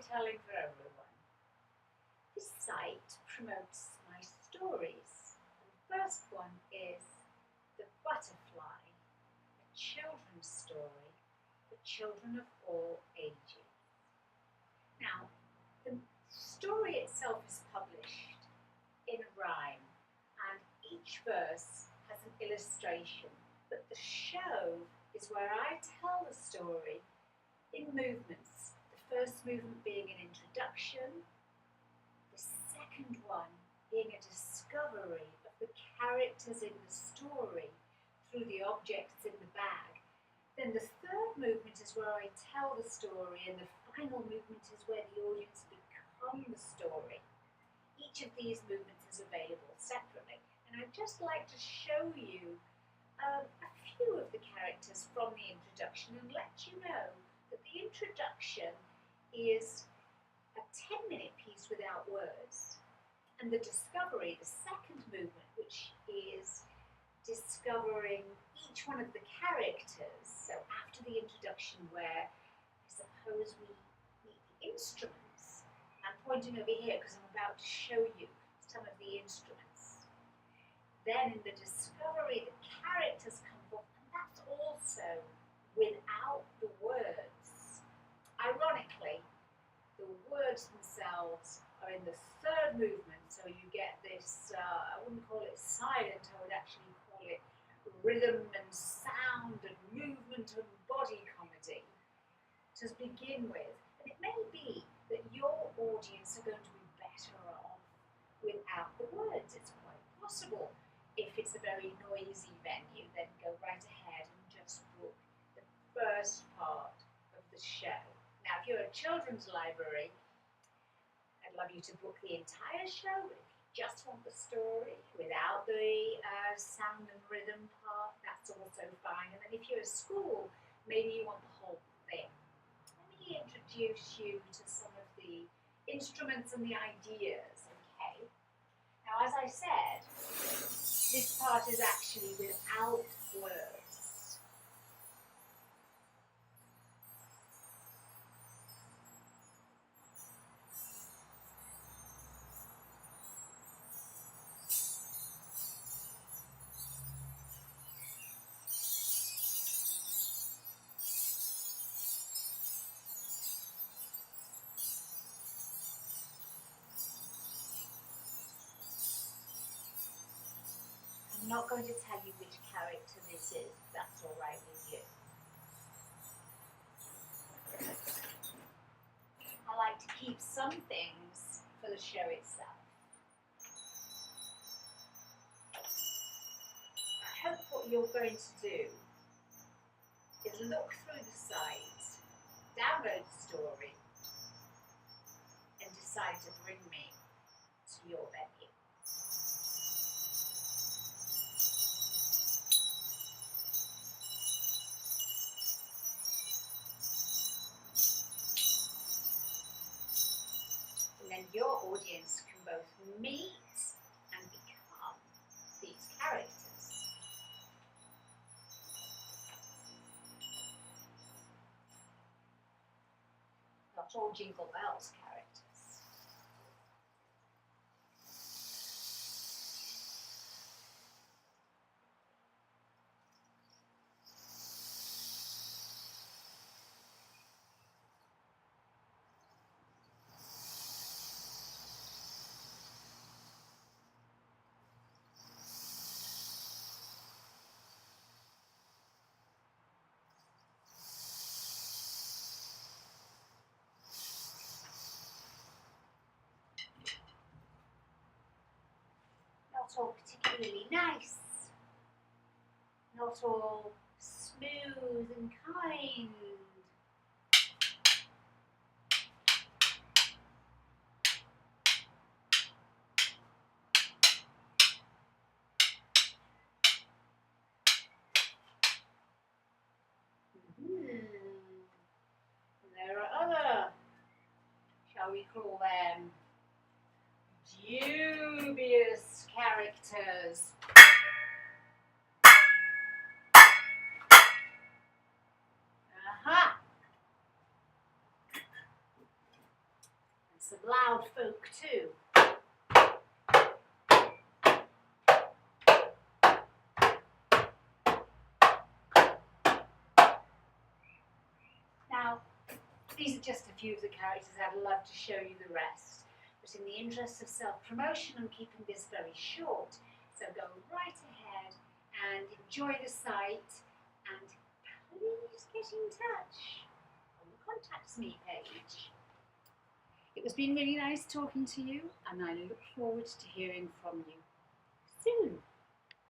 storytelling for everyone. This site promotes my stories. The first one is The Butterfly, a children's story for children of all ages. Now, the story itself is published in rhyme, and each verse has an illustration, but the show is where I tell the story in movements. The first movement being an introduction, the second one being a discovery of the characters in the story through the objects in the bag. Then the third movement is where I tell the story, and the final movement is where the audience become the story. Each of these movements is available separately, and I'd just like to show you a few of the characters from the introduction and let you know that the introduction is a 10-minute piece without words, and the discovery, the second movement, which is discovering each one of the characters. So after the introduction, where I suppose we meet the instruments. I'm pointing over here because I'm about to show you some of the instruments. Then in the discovery, the characters come forth, and that's also without the words. Ironically, the words themselves are in the third movement, so you get this, I wouldn't call it silent, I would actually call it rhythm and sound and movement and body comedy to begin with. And it may be that your audience are going to be better off without the words. It's quite possible. If it's a very noisy venue, then go right ahead and just book the first part of the show. Now, if you're a children's library, I'd love you to book the entire show, but if you just want the story without the sound and rhythm part, that's also fine. And then if you're a school, maybe you want the whole thing. Let me introduce you to some of the instruments and the ideas, okay? Now, as I said, this part is actually without words. I'm not going to tell you which character this is, if that's all right with you. I like to keep some things for the show itself. I hope what you're going to do is look through the site, download the story, and decide to bring me to your venue. And your audience can both meet and become these characters. Not all Jingle Bells characters. Not all particularly nice, not all smooth and kind. There are other, shall we call them, dubious characters. Aha! some loud folk too. Now, these are just a few of the characters. I'd love to show you the rest, but in the interest of self-promotion, I'm keeping this very short. So go right ahead and enjoy the site, and please get in touch on the Contact Me page. It has been really nice talking to you, and I look forward to hearing from you soon.